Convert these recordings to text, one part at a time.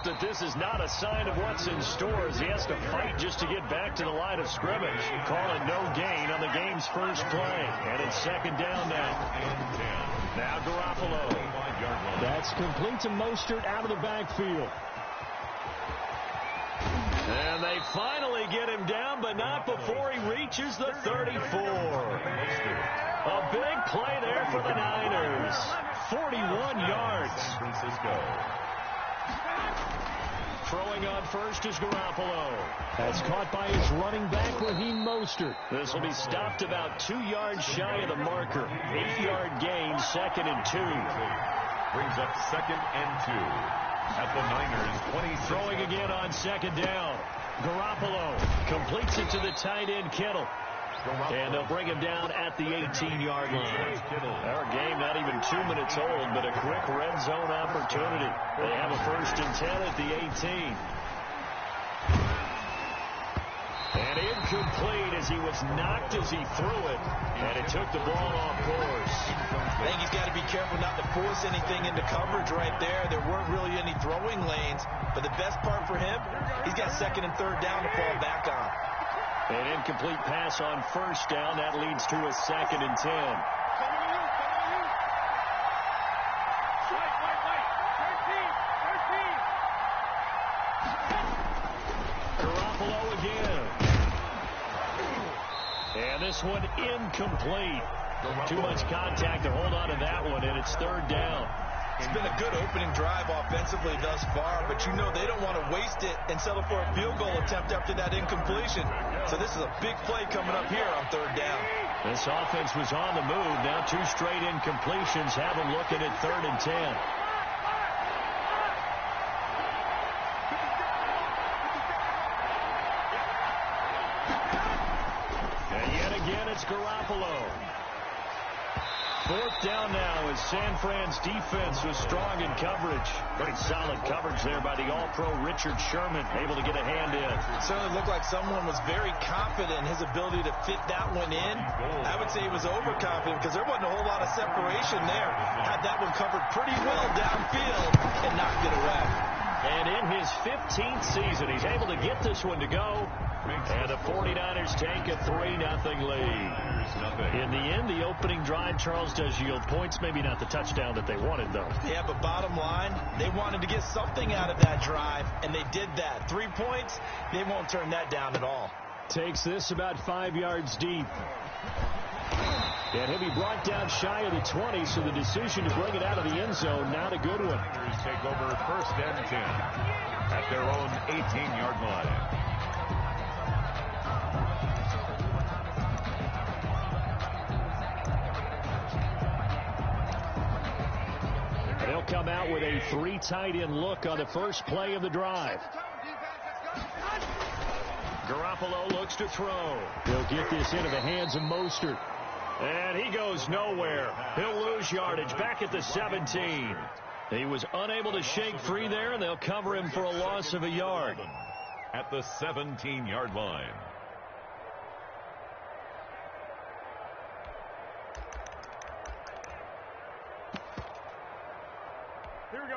hope that this is not a sign of what's in store as he has to fight just to get back to the line of scrimmage. Calling no gain on the game's first play. And it's second down now. Now Garoppolo. That's complete to Mostert out of the backfield. And they finally get him down, but not before he reaches the 34. A big play there for the Niners. 41 yards. Throwing on first is Garoppolo. That's caught by his running back, Raheem Mostert. This will be stopped about 2 yards shy of the marker. 8-yard gain, 2nd and 2. Brings up 2nd and 2. At the Niners 20. Throwing again on second down. Garoppolo completes it to the tight end Kittle. And they'll bring him down at the 18-yard line. Our game not even 2 minutes old, but a quick red zone opportunity. They have a 1st and 10 at the 18. And incomplete as he was knocked as he threw it. And it took the ball off course. I think he's got to be careful not to force anything into coverage right there. There weren't really any throwing lanes. But the best part for him, he's got 2nd and 3rd down to fall back on. An incomplete pass on 1st down. That leads to a 2nd and 10. Garoppolo again. And this one incomplete. Too much contact to hold on to that one, and it's 3rd down. It's been a good opening drive offensively thus far, but you know they don't want to waste it and settle for a field goal attempt after that incompletion. So this is a big play coming up here on 3rd down. This offense was on the move. Now 2 straight incompletions have them looking at 3rd and 10. And yet again, it's Garoppolo. 4th down now as San Fran's defense was strong in coverage. Pretty solid coverage there by the All-Pro Richard Sherman, able to get a hand in. It certainly looked like someone was very confident in his ability to fit that one in. I would say he was overconfident because there wasn't a whole lot of separation there. Had that one covered pretty well downfield and knocked it away. And in his 15th season, he's able to get this one to go. And the 49ers take a 3-0 lead. In the end, the opening drive, Charles, does yield points. Maybe not the touchdown that they wanted, though. Yeah, but bottom line, they wanted to get something out of that drive, and they did that. 3 points, they won't turn that down at all. Takes this about 5 yards deep. And he'll be brought down shy of the 20, so the decision to bring it out of the end zone, not a good one. Take over 1st and 10 at their own 18-yard line. They'll come out with a 3 tight end look on the first play of the drive. Garoppolo looks to throw. He'll get this into the hands of Mostert. And he goes nowhere. He'll lose yardage back at the 17. He was unable to shake free there, and they'll cover him for a loss of a yard. At the 17-yard line.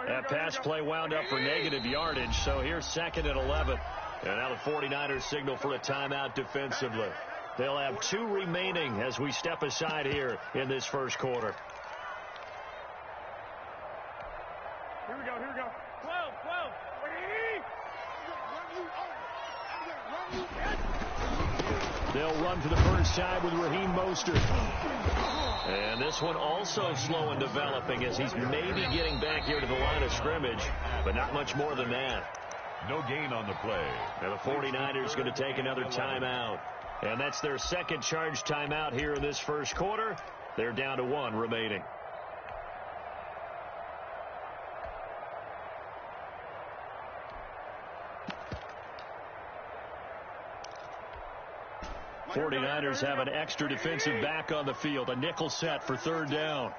That pass play wound up for negative yardage, so here's 2nd and 11. And now the 49ers signal for a timeout defensively. They'll have 2 remaining as we step aside here in this first quarter. Here we go, here we go. 12, 12. They'll run for the first time with Raheem Mostert. And this one also slow in developing as he's maybe getting back here to the line of scrimmage, but not much more than that. No gain on the play. And the 49ers going to take another timeout. And that's their 2nd charge timeout here in this first quarter. They're down to 1 remaining. The 49ers have an extra defensive back on the field. A nickel set for 3rd down.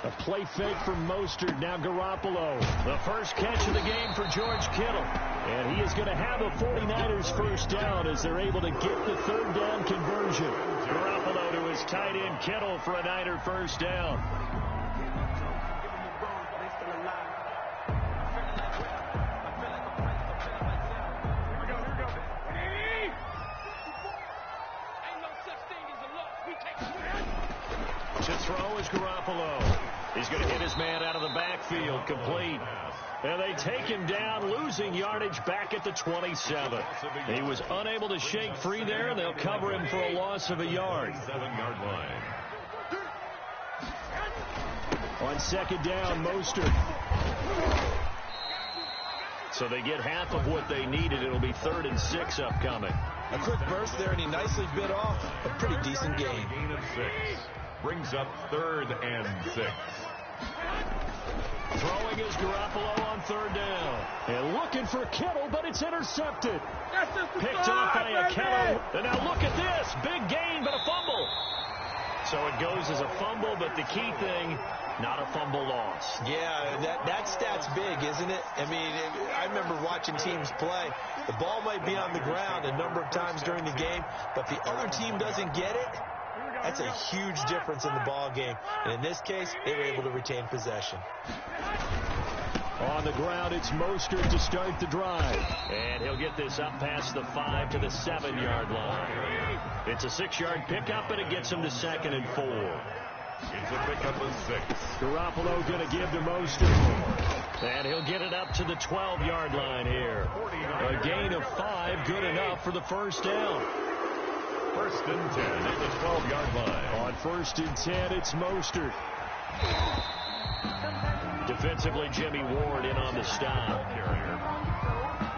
A play fake from Mostert. Now Garoppolo. The first catch of the game for George Kittle. And he is going to have a 49ers first down as they're able to get the 3rd down conversion. Garoppolo to his tight end Kittle for a Niner first down. throw is Garoppolo. He's going to hit his man out of the backfield, complete. And they take him down, losing yardage back at the 27. He was unable to shake free there, and they'll cover him for a loss of a yard. 7-yard line. On second down, Mostert. So they get half of what they needed. It'll be 3rd and 6 upcoming. A quick burst there, and he nicely bit off a pretty decent gain. Gain of 6. Brings up 3rd and 6. Throwing is Garoppolo on 3rd down. And looking for Kittle, but it's intercepted. Picked off by Kittle. And now look at this. Big gain, but a fumble. So it goes as a fumble, but the key thing, not a fumble loss. Yeah, that stat's big, isn't it? I mean, I remember watching teams play. The ball might be on the ground a number of times during the game, but the other team doesn't get it. That's a huge difference in the ball game. And in this case, they were able to retain possession. On the ground, it's Mostert to start the drive. And he'll get this up past the 5 to the 7-yard line. It's a 6-yard pickup, and it gets him to 2nd and 4. It's a pickup of 6. Garoppolo going to give to Mostert. And he'll get it up to the 12-yard line here. A gain of 5, good enough for the first down. 1st and 10 at the 12-yard line. On 1st and 10, it's Mostert. Defensively, Jimmy Ward in on the stop.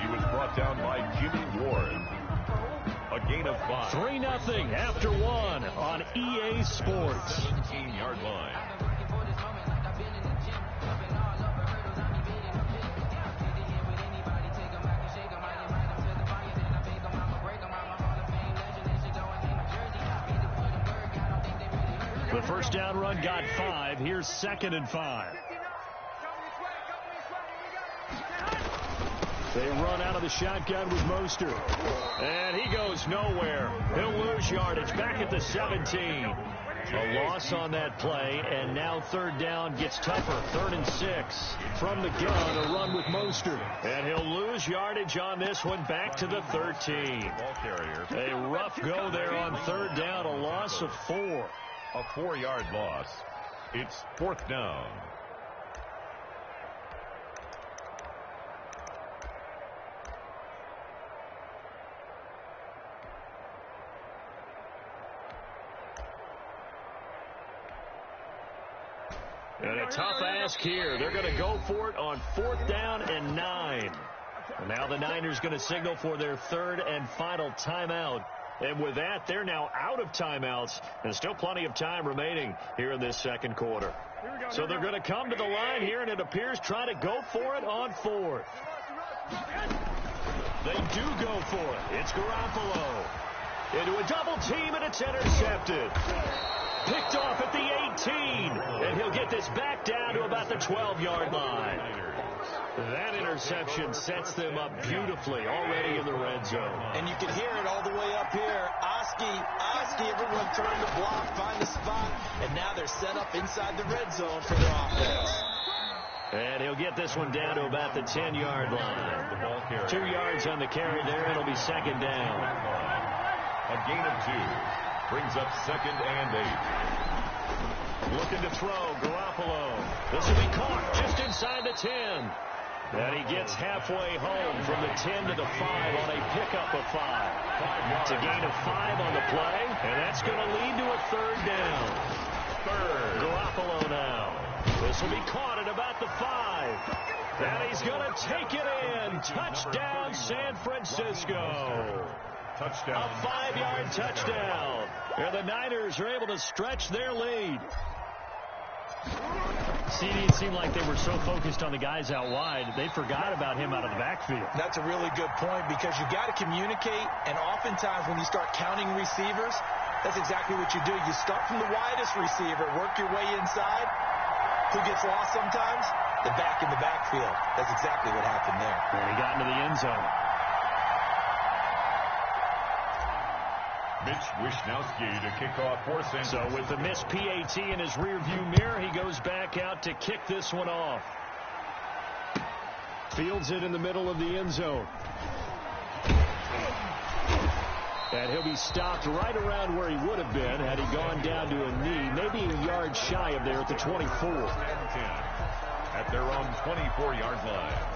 He was brought down by Jimmy Ward. A gain of 5. 3-0 after 1 on EA Sports. 17-yard line. The first down run got 5. Here's 2nd and 5. They run out of the shotgun with Mostert. And he goes nowhere. He'll lose yardage back at the 17. A loss on that play, and now 3rd down gets tougher. 3rd and 6. From the gun, a run with Mostert. And he'll lose yardage on this one back to the 13. Ball carrier. A rough go there on 3rd down, a loss of 4. A 4-yard loss. It's 4th down. And a tough ask here. They're going to go for it on 4th down and 9. And now the Niners going to signal for their 3rd and final timeout. And with that, they're now out of timeouts. And still plenty of time remaining here in this 2nd quarter. So they're going to come to the line here, and it appears try to go for it on 4th. They do go for it. It's Garoppolo. Into a double team, and it's intercepted. Picked off at the 18. And he'll get this back down to about the 12-yard line. That interception sets them up beautifully already in the red zone. And you can hear it all the way up here. Oski, everyone turned to block, find a spot, and now they're set up inside the red zone for their offense. And he'll get this one down to about the 10-yard line. 2 yards on the carry there. It'll be 2nd down. A gain of 2. Brings up 2nd and 8. Looking to throw, Garoppolo. This will be caught just inside the 10. And he gets halfway home from the 10 to the 5 on a pickup of 5. It's a gain of 5 on the play, and that's going to lead to a 3rd down. 3rd. Garoppolo now. This will be caught at about the 5. And he's going to take it in. Touchdown, San Francisco. Touchdown. A 5-yard touchdown. And the Niners are able to stretch their lead. CD, it seemed like they were so focused on the guys out wide, they forgot about him out of the backfield. That's a really good point, because you got to communicate, and oftentimes when you start counting receivers, that's exactly what you do. You start from the widest receiver, work your way inside. Who gets lost sometimes? The back in the backfield. That's exactly what happened there. And he got into the end zone. Mitch Wishnowski to kick off for San Francisco. So with the missed PAT in his rearview mirror, he goes back out to kick this one off. Fields it in the middle of the end zone. And he'll be stopped right around where he would have been had he gone down to a knee, maybe a yard shy of there at the 24. 10 at their own 24-yard line.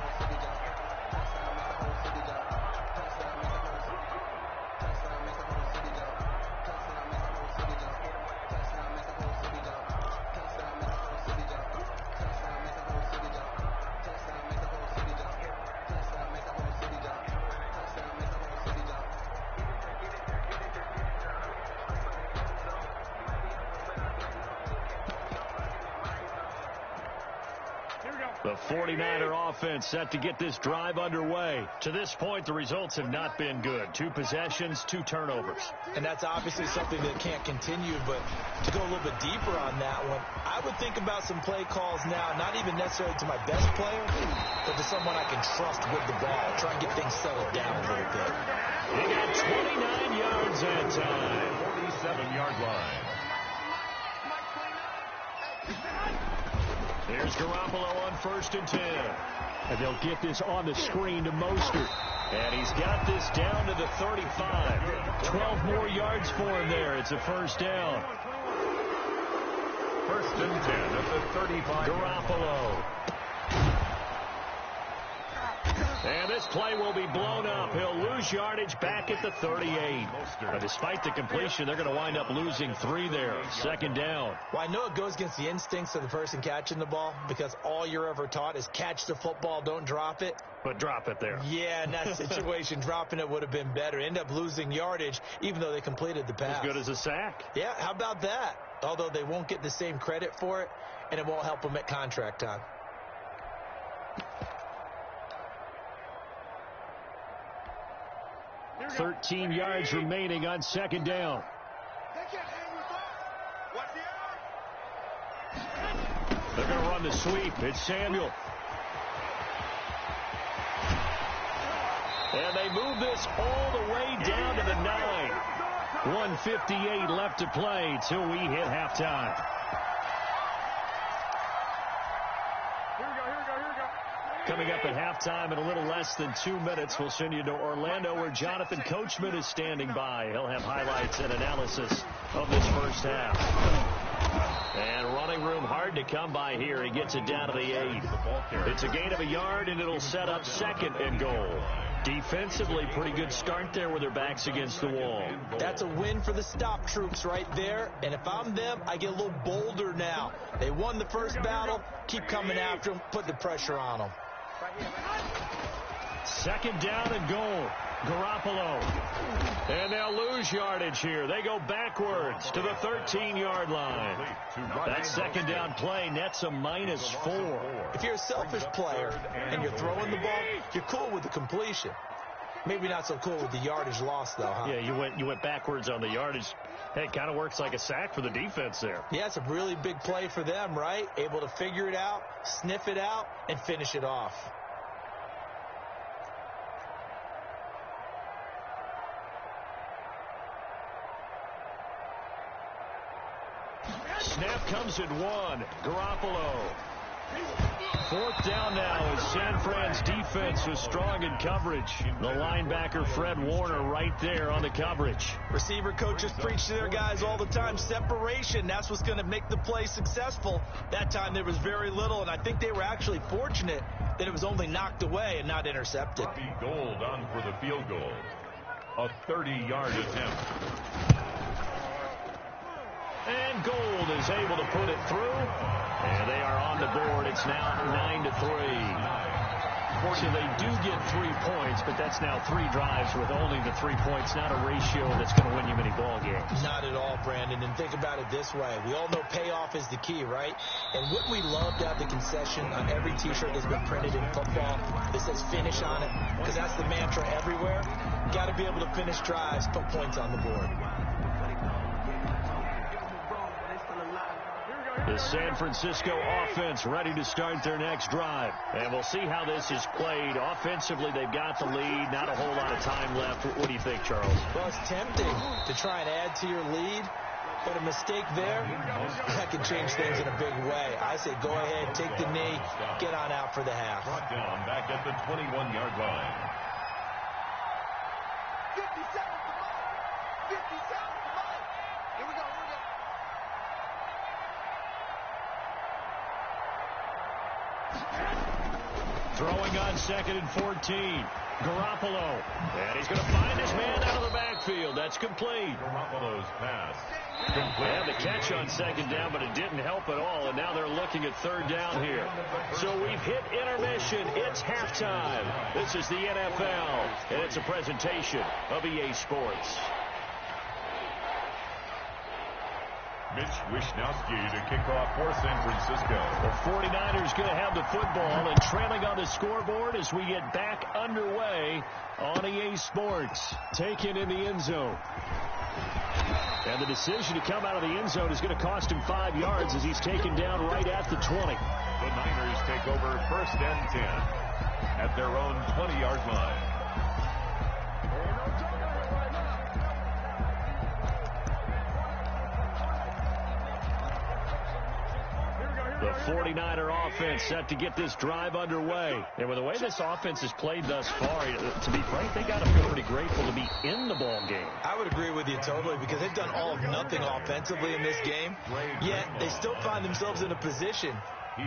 The 49er offense set to get this drive underway. To this point, the results have not been good. 2 possessions, 2 turnovers. And that's obviously something that can't continue, but to go a little bit deeper on that one, I would think about some play calls now, not even necessarily to my best player, but to someone I can trust with the ball. Try and get things settled down a little bit. He got 29 yards that time. 47-yard line. Here's Garoppolo on 1st and 10. And they'll get this on the screen to Mostert. And he's got this down to the 35. 12 more yards for him there. It's a first down. 1st and 10 at the 35. Garoppolo. And this play will be blown up. He'll lose yardage back at the 38. But despite the completion, they're going to wind up losing 3 there. 2nd down. Well, I know it goes against the instincts of the person catching the ball because all you're ever taught is catch the football, don't drop it. But drop it there. Yeah, in that situation, dropping it would have been better. End up losing yardage, even though they completed the pass. As good as a sack. Yeah, how about that? Although they won't get the same credit for it, and it won't help them at contract time. Here 13 yards remaining on 2nd down. They're going to run the sweep. It's Samuel. And they move this all the way down to the 9. 1:58 left to play till we hit halftime. Coming up at halftime in a little less than 2 minutes, we'll send you to Orlando where Jonathan Coachman is standing by. He'll have highlights and analysis of this first half. And running room hard to come by here. He gets it down to the 8. It's a gain of a yard, and it'll set up 2nd and goal. Defensively, pretty good start there with their backs against the wall. That's a win for the stop troops right there. And if I'm them, I get a little bolder now. They won the first battle. Keep coming after them. Put the pressure on them. 2nd down and goal. Garoppolo. And they'll lose yardage here. They go backwards to the 13-yard line. That 2nd down play nets a -4. If you're a selfish player and you're throwing the ball, you're cool with the completion. Maybe not so cool with the yardage loss, though, huh? Yeah, you went backwards on the yardage. Hey, it kind of works like a sack for the defense there. Yeah, it's a really big play for them, right? Able to figure it out, sniff it out, and finish it off. Snap comes at 1. Garoppolo. 4th down now as San Fran's defense is strong in coverage. The linebacker Fred Warner right there on the coverage. Receiver coaches preach to their guys all the time. Separation, that's what's going to make the play successful. That time there was very little, and I think they were actually fortunate that it was only knocked away and not intercepted. Gold on for the field goal. A 30-yard attempt. And Gold is able to put it through. And they are on the board. It's now 9-3. So they do get 3 points, but that's now 3 drives with only the 3 points. Not a ratio that's going to win you many ball games. Not at all, Brandon. And think about it this way. We all know payoff is the key, right? And wouldn't we love to have the concession on every T-shirt that's been printed in football that says finish on it? Because that's the mantra everywhere. Got to be able to finish drives, put points on the board. The San Francisco offense ready to start their next drive. And we'll see how this is played. Offensively, they've got the lead. Not a whole lot of time left. What do you think, Charles? Well, it's tempting to try and add to your lead. But a mistake there, that can change things in a big way. I say go ahead, take the knee, get on out for the half. Brought down back at the 21-yard line. Throwing on 2nd and 14. Garoppolo. And he's going to find his man out of the backfield. That's complete. Garoppolo's pass. They had the catch on 2nd down, but it didn't help at all, and now they're looking at 3rd down here. So we've hit intermission. It's halftime. This is the NFL, and it's a presentation of EA Sports. Mitch Wishnowsky to kick off for San Francisco. The 49ers going to have the football and trailing on the scoreboard as we get back underway on EA Sports. Taken in the end zone. And the decision to come out of the end zone is going to cost him 5 yards as he's taken down right at the 20. The Niners take over 1st and 10 at their own 20-yard line. The 49er offense set to get this drive underway. And with the way this offense has played thus far, to be frank, they got to feel pretty grateful to be in the ball game. I would agree with you totally because they've done all of nothing offensively in this game, yet they still find themselves in a position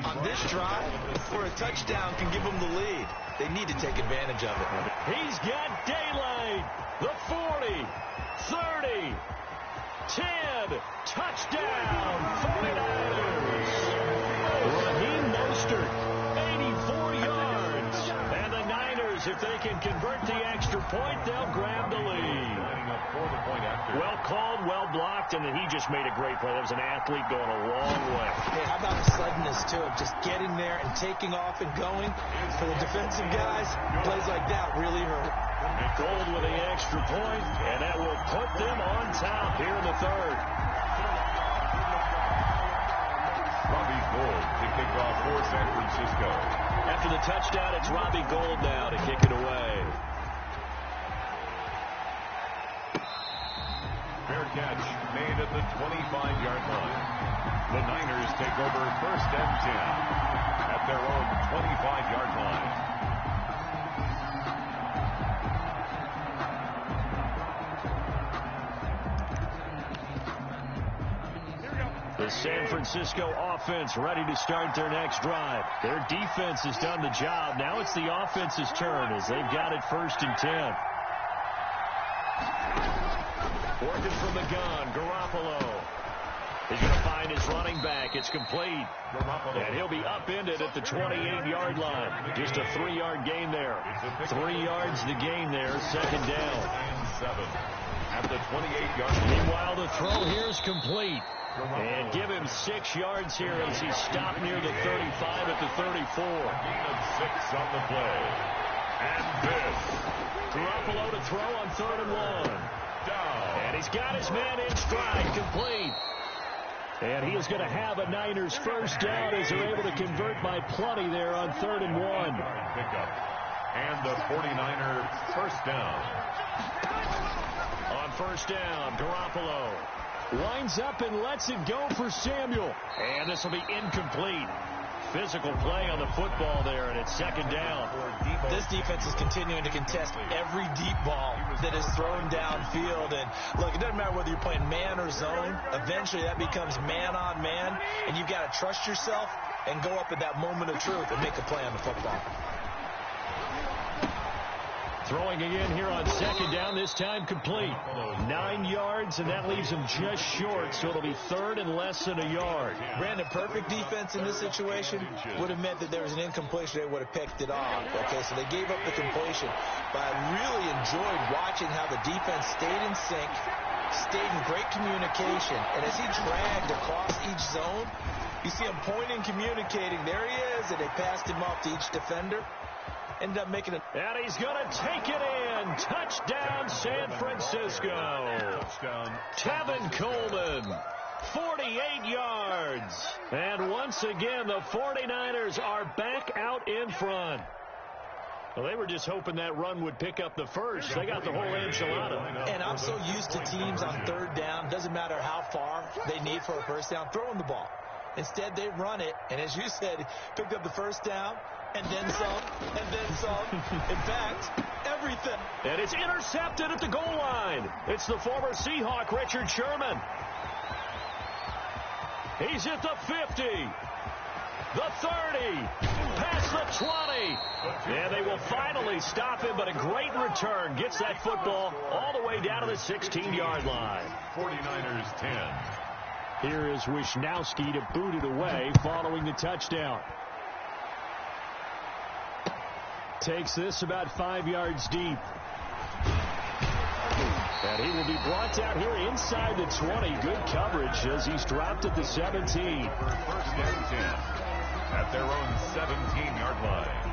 on this drive where a touchdown can give them the lead. They need to take advantage of it. He's got daylight. The 40, 30, 10, touchdown, 49ers. Raheem Mostert, 84 yards. And the Niners, if they can convert the extra point, they'll grab the lead. Well called, well blocked, and then he just made a great play. That was an athlete going a long way. Hey, how about the suddenness, too, of just getting there and taking off and going? For the defensive guys, plays like that really hurt. Gold with the extra point, and that will put them on top here in the 3rd. Robbie Gould to kick off for San Francisco. After the touchdown, it's Robbie Gould now to kick it away. Fair catch made at the 25-yard line. The Niners take over 1st and 10 at their own 25-yard line. The San Francisco offense ready to start their next drive. Their defense has done the job. Now it's the offense's turn as they've got it 1st and 10. Working from the gun, Garoppolo. He's going to find his running back. It's complete. And he'll be upended at the 28-yard line. Just a 3-yard gain there. 3 yards the gain there, 2nd down. At the 28-yard line. Meanwhile, the throw here is complete. And give him 6 yards here as he's stopped near the 35 at the 34. A gain of 6 on the play. And this. Garoppolo to throw on 3rd and 1. Down. And he's got his man in stride, complete. And he is going to have a Niners 1st down as they're able to convert by plenty there on 3rd and 1. Pickup. And the 49er 1st down. On 1st down, Garoppolo lines up and lets it go for Samuel. And this will be incomplete. Physical play on the football there, and it's 2nd down. This defense is continuing to contest every deep ball that is thrown downfield. And look, it doesn't matter whether you're playing man or zone. Eventually that becomes man on man, and you've got to trust yourself and go up at that moment of truth and make a play on the football. Throwing again here on 2nd down, this time complete. 9 yards, and that leaves him just short, so it'll be 3rd and less than a yard. Brandon, perfect defense in this situation would have meant that there was an incompletion. They would have picked it off. Okay, so they gave up the completion. But I really enjoyed watching how the defense stayed in sync, stayed in great communication, and as he dragged across each zone, you see him pointing, communicating. There he is, and they passed him off to each defender. Ended up making it. And he's going to take it in. Touchdown, San Francisco. Touchdown. Tevin Coleman, 48 yards. And once again, the 49ers are back out in front. Well, they were just hoping that run would pick up the first. They got the whole enchilada. And I'm so used to teams on 3rd down, doesn't matter how far they need for a 1st down, throwing the ball. Instead, they run it, and as you said, picked up the 1st down, and then some, and then some. In fact, every everything. And it's intercepted at the goal line. It's the former Seahawk, Richard Sherman. He's at the 50, the 30, past the 20. And they will finally stop him, but a great return. Gets that football all the way down to the 16-yard line. 49ers 10. Here is Wisnowski to boot it away following the touchdown. Takes this about 5 yards deep. And he will be brought down here inside the 20. Good coverage as he's dropped at the 17. For first and 10 at their own 17-yard line.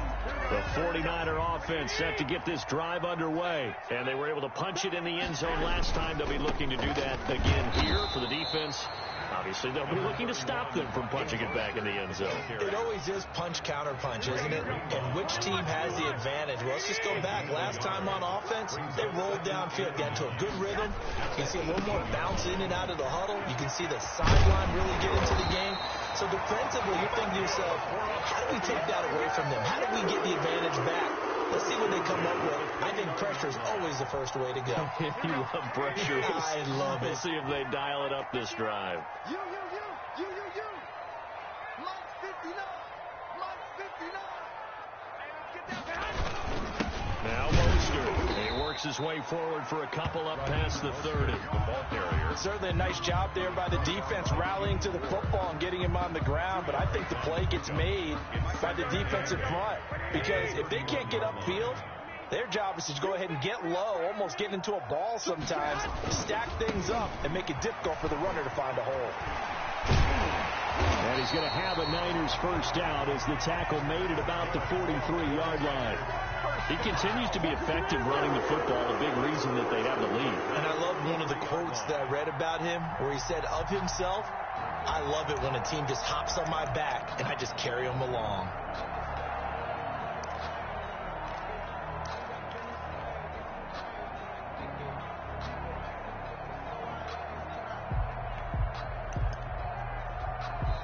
The 49er offense set to get this drive underway. And they were able to punch it in the end zone last time. They'll be looking to do that again here for the defense. Obviously, they'll be looking to stop them from punching it back in the end zone. It always is punch, counter punch, isn't it? And which team has the advantage? Well, let's just go back. Last time on offense, they rolled downfield, got into a good rhythm. You can see a little more bounce in and out of the huddle. You can see the sideline really get into the game. So defensively, you're thinking to yourself, how do we take that away from them? How do we get the advantage back? Let's see what they come up with. I think pressure is always the first way to go. You love pressure. I love it. We'll see if they dial it up this drive. You. Block 59. Block 59. Get that behind. Now Mostert. He works his way forward for a couple up past the 30. The ball carrier. Certainly a nice job there by the defense rallying to the football and getting him on the ground, but I think the play gets made by the defensive front because if they can't get upfield, their job is to go ahead and get low, almost get into a ball sometimes, stack things up, and make it difficult for the runner to find a hole. And he's going to have a Niners first down as the tackle made at about the 43-yard line. He continues to be effective running the football, a big reason that they have the lead. And I love one of the quotes that I read about him where he said of himself, I love it when a team just hops on my back and I just carry them along.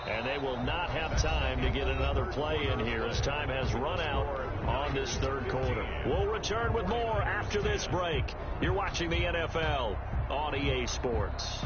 And they will not have time to get another play in here as time has run out on this third quarter. We'll return with more after this break. You're watching the NFL on EA Sports.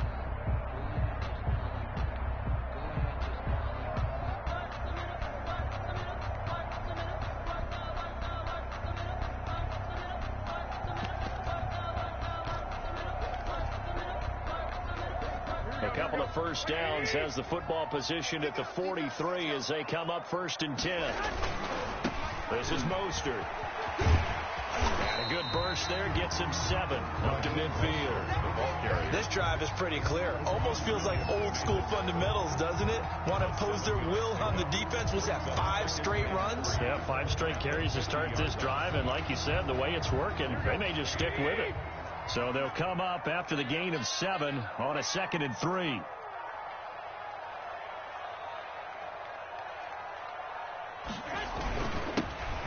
A couple of first downs has the football position at the 43 as they come up 1st and 10. This is Mostert. And a good burst there gets him 7 up to midfield. This drive is pretty clear. Almost feels like old school fundamentals, doesn't it? Want to impose their will on the defense. Was that 5 straight runs? Yeah, 5 straight carries to start this drive. And like you said, the way it's working, they may just stick with it. So they'll come up after the gain of 7 on a 2nd and 3.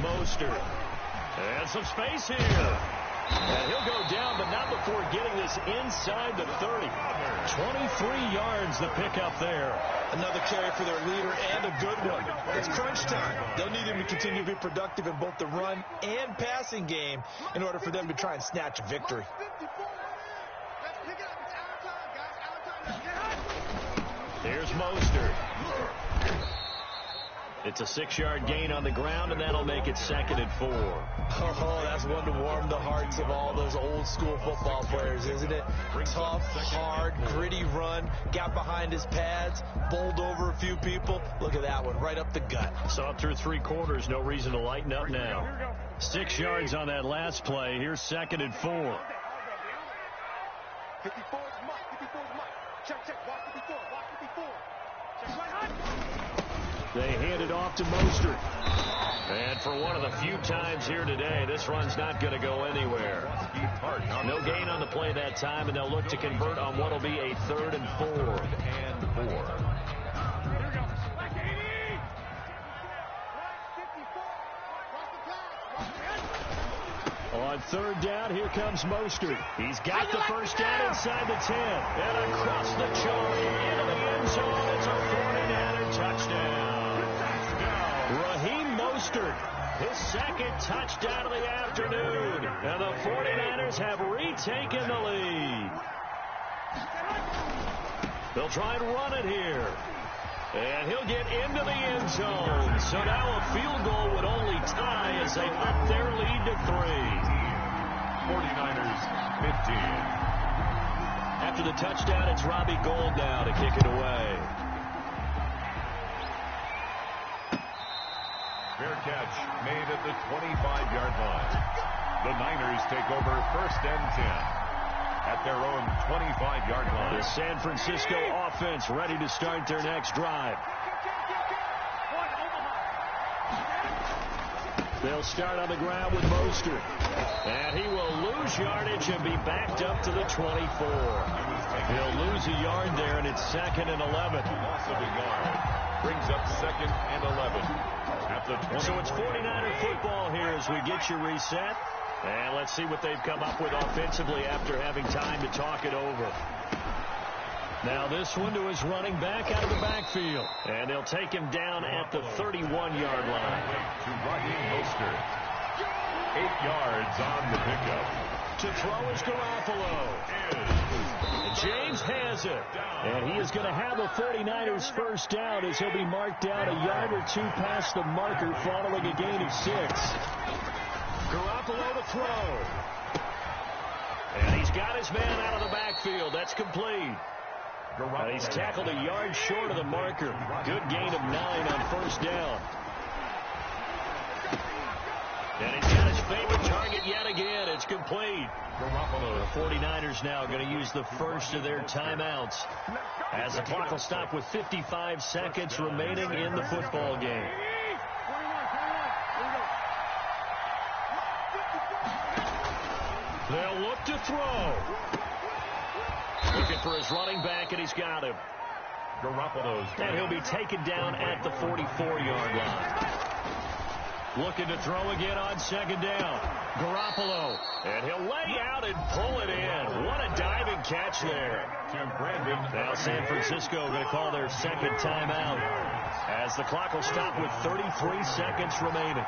Mostert. And some space here. And he'll go down, but not before getting this inside the 30. 23 yards the pickup there. Another carry for their leader and a good one. It's crunch time. They'll need him to continue to be productive in both the run and passing game in order for them to try and snatch a victory. Here's Mostert. It's a 6-yard gain on the ground, and that'll make it 2nd and 4. Oh, that's one to warm the hearts of all those old school football players, isn't it? Tough, hard, gritty run, got behind his pads, bowled over a few people. Look at that one, right up the gut. Saw it through 3 quarters, no reason to lighten up now. 6 yards on that last play. Here's 2nd and 4. 54's Mike. 54's Mike. Check. Watch 54. Watch 54. Check right high. They hand it off to Mostert. And for one of the few times here today, this run's not going to go anywhere. No gain on the play that time, and they'll look to convert on what will be a 3rd and 4. And 4. Here we go. Like 80. Like 54. Watch the pass. On 3rd down, here comes Mostert. He's got the first down inside the 10. And across the chalk into the end zone. It's a 49er touchdown. Mostert. His second touchdown of the afternoon. And the 49ers have retaken the lead. They'll try and run it here. And he'll get into the end zone. So now a field goal would only tie as they up their lead to 3. 49ers 15. After the touchdown, it's Robbie Gould now to kick it away. Fair catch made at the 25-yard line. The Niners take over first and 10 at their own 25-yard line. The San Francisco offense ready to start their next drive. They'll start on the ground with Mostert. And he will lose yardage and be backed up to the 24. He'll lose a yard there, and it's 2nd and 11. Loss of a yard brings up 2nd and 11 at the 20. So it's 49er football here as we get you reset. And let's see what they've come up with offensively after having time to talk it over. Now this one to his running back out of the backfield. And they'll take him down at the 31-yard line. To Raheem Mostert. 8 yards on the pickup. To throw is Garoppolo. James has it. And he is going to have a 49ers first down as he'll be marked down a yard or two past the marker following a gain of 6. Garoppolo to throw. And he's got his man out of the backfield. That's complete. And he's tackled a yard short of the marker. Good gain of 9 on first down. And he's got his favorite target yet again. It's complete. Garoppolo. The 49ers now going to use the first of their timeouts as the clock will stop with 55 seconds remaining in the football game. They'll look to throw. Looking for his running back, and he's got him. Garoppolo's. And he'll be taken down at the 44-yard line. Looking to throw again on 2nd down. Garoppolo. And he'll lay out and pull it in. What a diving catch there. To Brandon. Now San Francisco going to call their 2nd timeout as the clock will stop with 33 seconds remaining.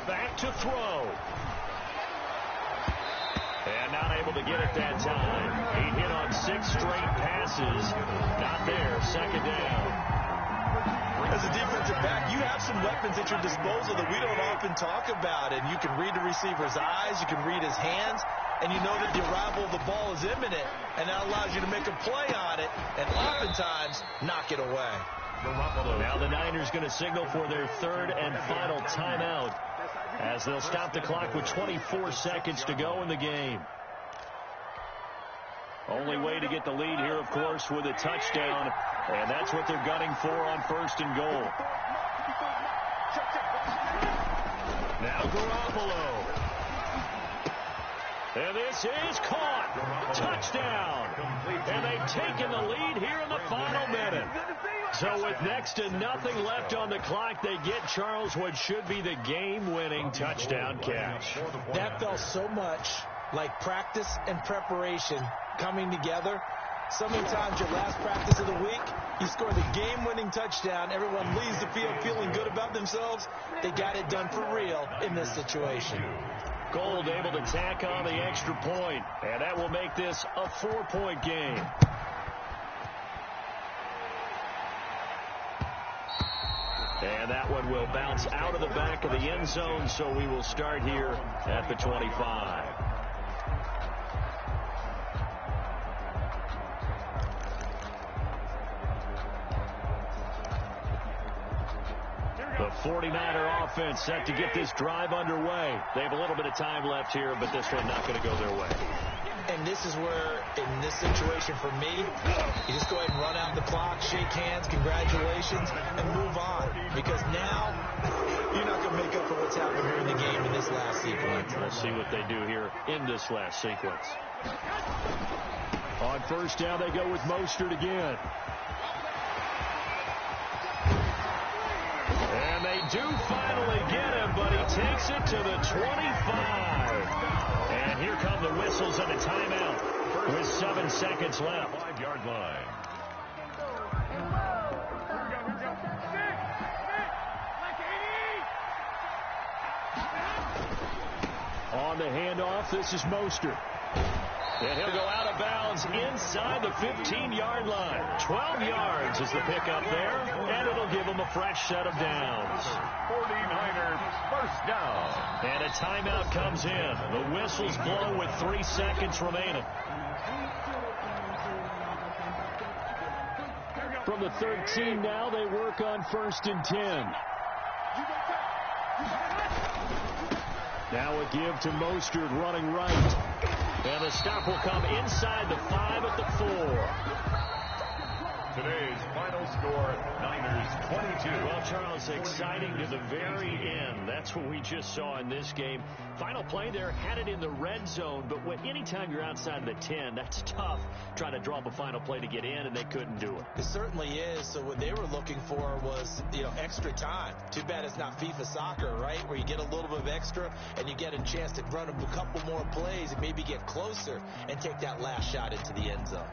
Back to throw. And not able to get it that time. He hit on 6 straight passes. Not there. 2nd down. As a defensive back, you have some weapons at your disposal that we don't often talk about. And you can read the receiver's eyes. You can read his hands. And you know that the arrival of the ball is imminent. And that allows you to make a play on it. And oftentimes, knock it away. Now the Niners going to signal for their 3rd and final timeout as they'll stop the clock with 24 seconds to go in the game. Only way to get the lead here, of course, with a touchdown, and that's what they're gunning for on 1st and goal. Now Garoppolo. And this is caught. Touchdown. And they've taken the lead here in the final minute. So with next to nothing left on the clock, they get Charles what should be the game-winning touchdown catch. That felt so much like practice and preparation coming together. So many times your last practice of the week, you score the game-winning touchdown. Everyone leaves the field feeling good about themselves. They got it done for real in this situation. Gould able to tack on the extra point, and that will make this a 4-point game. And that one will bounce out of the back of the end zone, so we will start here at the 25. The 49er offense set to get this drive underway. They have a little bit of time left here, but this one not going to go their way. And this is where, in this situation for me, you just go ahead and run out the clock, shake hands, congratulations, and move on. Because now, you're not going to make up for what's happened here in the game in this last sequence. We'll see what they do here in this last sequence. On 1st down, they go with Mostert again. takes it to the 25. And here come the whistles and a timeout with 7 seconds left. 5-yard line. On the handoff, this is Mostert. And he'll go out of bounds inside the 15-yard line. 12 yards is the pickup there, and it'll give them a fresh set of downs. 49ers first down. And a timeout comes in. The whistles blow with 3 seconds remaining. From the 13 now, they work on 1st and 10. Now a give to Mostert running right. And the stop will come inside the 5 at the 4. Today's final score, Niners 22. Well, Charles, exciting to the very end. That's what we just saw in this game. Final play there, had it in the red zone, but anytime you're outside of the 10, that's tough trying to draw up a final play to get in, and they couldn't do it. It certainly is. So what they were looking for was, extra time. Too bad it's not FIFA soccer, right, where you get a little bit of extra and you get a chance to run a couple more plays and maybe get closer and take that last shot into the end zone.